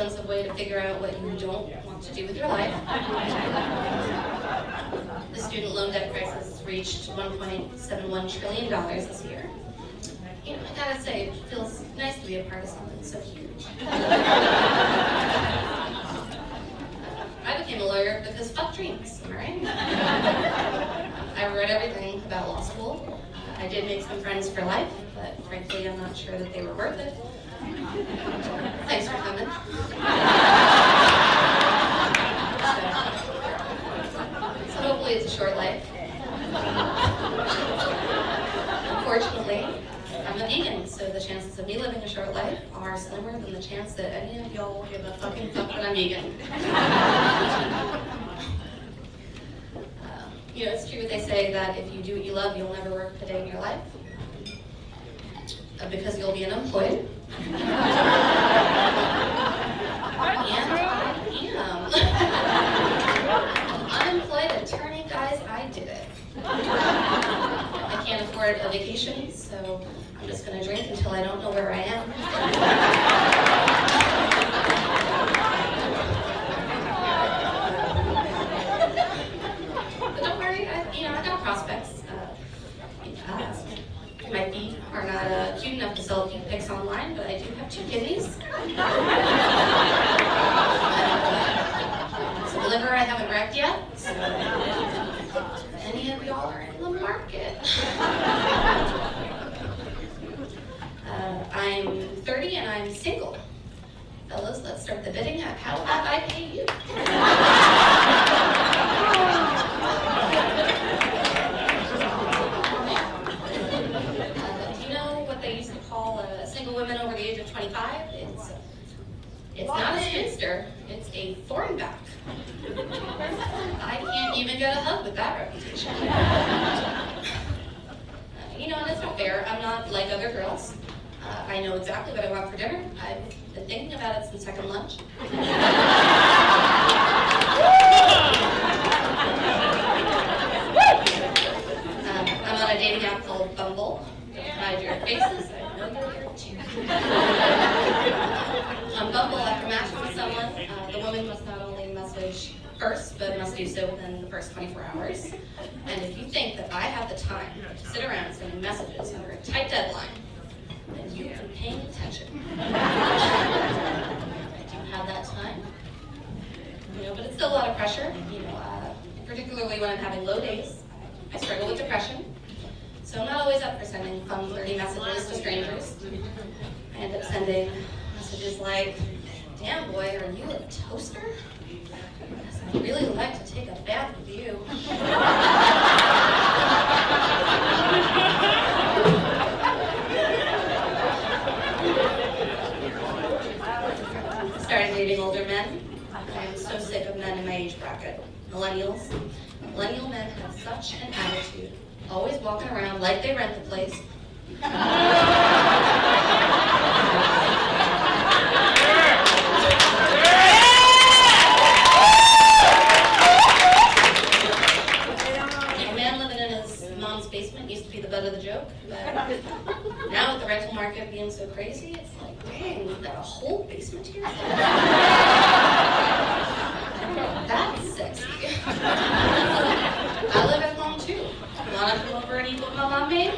expensive way to figure out what you don't want to do with your life. The student loan debt crisis reached $1.71 trillion this year. You know, I gotta say, it feels nice to be a part of something so huge. I became a lawyer because fuck dreams, am I right? I read everything about law school. I did make some friends for life, but frankly, I'm not sure that they were worth it. Thanks for coming. So hopefully it's a short life. Unfortunately, I'm a vegan, so the chances of me living a short life are slimmer than the chance that any of y'all will give a fucking fuck that I'm vegan. You know, it's true they say that if you do what you love, you'll never work a day in your life. Because you'll be unemployed. And I am. Unemployed attorney, guys, I did it. I can't afford a vacation, so I'm just going to drink until I don't know where I am. But don't worry, I got prospects. My feet are not cute enough to sell feet pics online, but I do have 2 kidneys. Some liver I haven't wrecked yet, so if any of y'all are in the market. I'm 30 and I'm single. Fellas, let's start the bidding at how about I pay you? Single women over the age of 25, it's not a spinster, it's a thornback. I can't even get a hug with that reputation. You know, and it's not fair. I'm not like other girls. I know exactly what I want for dinner. I've been thinking about it since second lunch. I'm on a dating app called Bumble. Hide your faces. I know you're here too. On Bumble, after matching with someone, the woman must not only message first, but must do so within the first 24 hours. And if you think that I have the time to sit around sending messages under a tight deadline, then you've been paying attention. I do have that time. You know, but it's still a lot of pressure. You know, particularly when I'm having low days. I struggle with depression. So I'm not always up for sending fun, flirty messages to strangers. I end up sending messages like, "Damn boy, are you a toaster? Because I'd really like to take a bath with you." Started dating older men. I am so sick of men in my age bracket. Millennials. Millennial men have such an attitude. Always walking around like they rent the place. A man living in his mom's basement used to be the butt of the joke, but now with the rental market being so crazy, it's like, dang, we've got a whole basement here? That's sexy. I live at home too. Wanna come over and eat what my mom made? Me?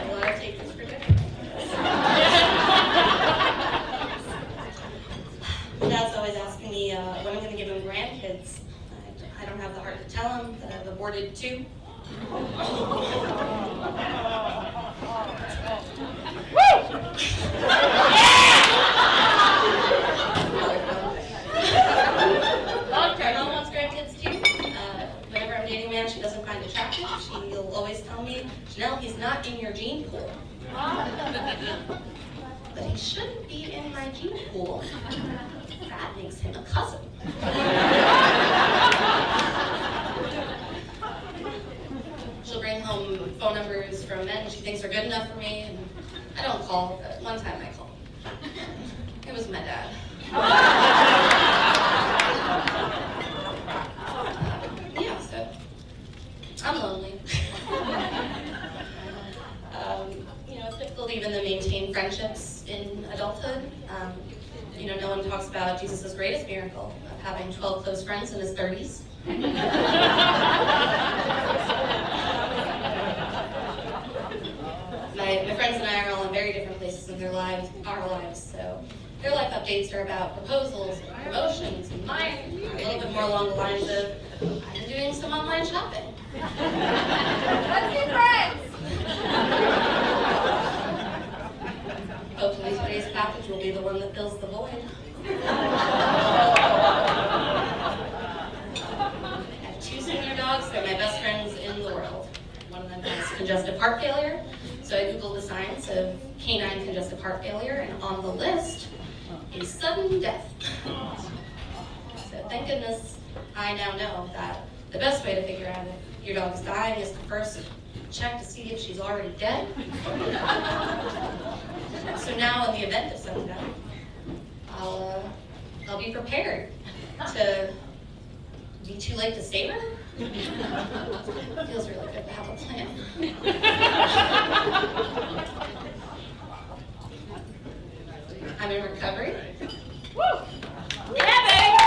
Will I take this for dinner? Dad's always asking me when I'm gonna give him grandkids. I don't have the heart to tell him that I've aborted 2. Janel wants grandkids too. Whenever I'm dating a man she doesn't find attractive, she'll always tell me, "Janel, he's not in your gene pool." But he shouldn't be in my gene pool. That makes him a cousin. She'll bring home phone numbers from men she thinks are good enough for me, and I don't call, but one time I called. It was my dad. Yeah, so adulthood. No one talks about Jesus' greatest miracle of having 12 close friends in his 30s. My friends and I are all in very different places in our lives, so their life updates are about proposals and promotions, and mine are a little bit more along the lines of, I'm doing some online shopping. Let's be friends! Hopefully today's package will be the one that fills the void. I have 2 senior dogs. They're my best friends in the world. One of them has congestive heart failure, so I googled the signs of canine congestive heart failure, and on the list is sudden death. So thank goodness I now know that the best way to figure out if your dog is dying is to first check to see if she's already dead. So now, in the event of sudden death, I'll be prepared to be too late to save her. Feels really good to have a plan. I'm in recovery. Woo! Yeah, baby!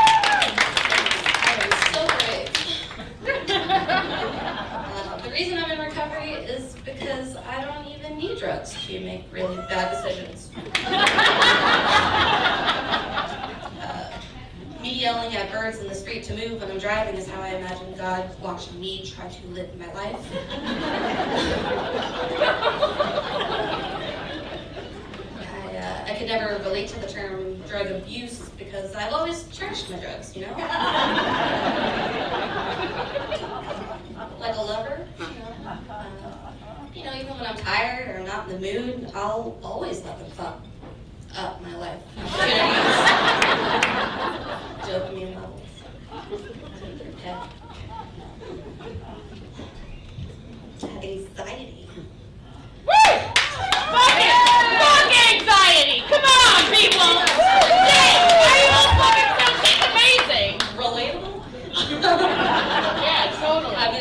I am so brave. The reason I'm in recovery is because I don't even need drugs to make really bad decisions. Me yelling at birds in the street to move when I'm driving is how I imagine God watching me try to live my life. I could never relate to the term drug abuse because I've always trashed my drugs, Like a lover, even when I'm tired or not in the mood, I'll always let them fuck up my life. Dopamine levels. Yeah. I have anxiety. Woo! Fuck anxiety! Come on, people! Yay! Why are you all fucking so amazing? Relatable? Yeah, totally. I've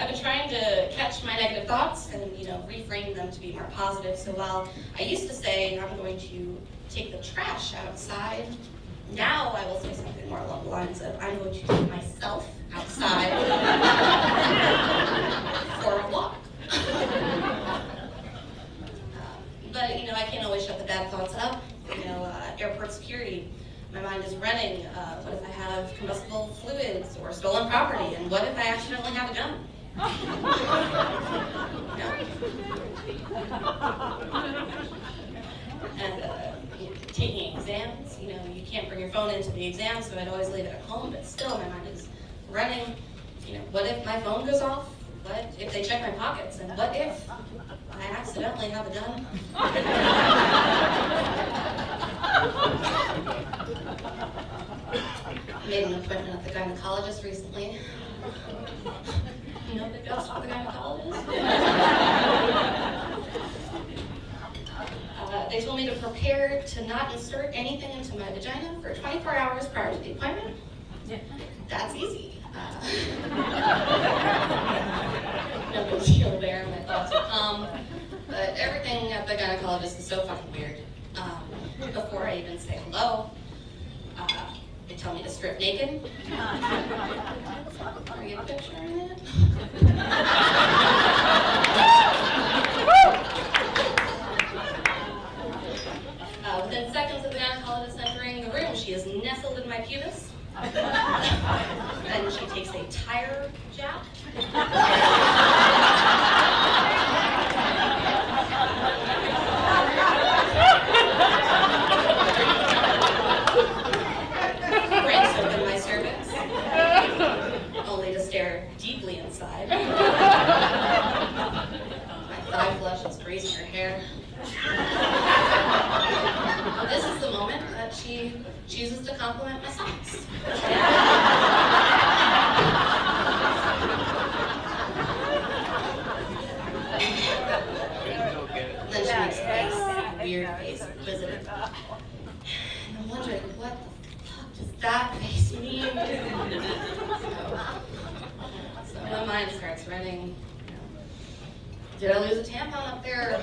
been trying to catch my negative thoughts and reframe them to be more positive. So while I used to say I'm going to take the trash outside, now I will say something more along the lines of I'm going to take myself outside for a walk. But I can't always shut the bad thoughts up. Airport security. My mind is running. What if I have combustible fluids or stolen property? And what if I accidentally have a gun? And taking exams, you can't bring your phone into the exam, so I'd always leave it at home, but still my mind is running. What if my phone goes off? What if they check my pockets? And what if I accidentally have a gun? Made an appointment at the gynecologist recently. No big deal for the gynecologist. They told me to prepare to not insert anything into my vagina for 24 hours prior to the appointment. That's easy. No big deal there. My thoughts are calm. But everything at the gynecologist is so fucking weird. Before I even say hello, they tell me to strip naked. Are you picturing it? Within seconds of the gynecologist entering the room, she is nestled in my pubis. Then she takes a tire jack. Breaks open my cervix, only to stare deeply inside. My thigh flesh is grazing her hair. This is the moment that she chooses to compliment my socks. Then she makes a face, a weird face, inquisitive. And I'm wondering, what the fuck does that face mean? So my mind starts running. Did I lose a tampon up there?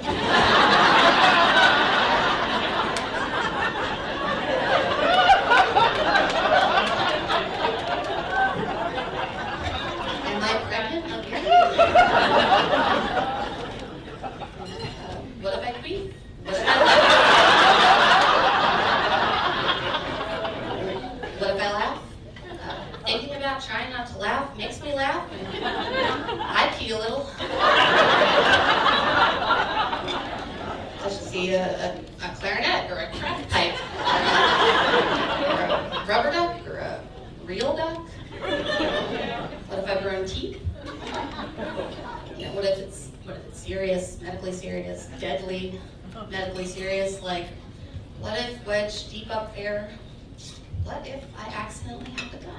scared is deadly, medically serious, like, what if wedged deep up there, what if I accidentally have the gun?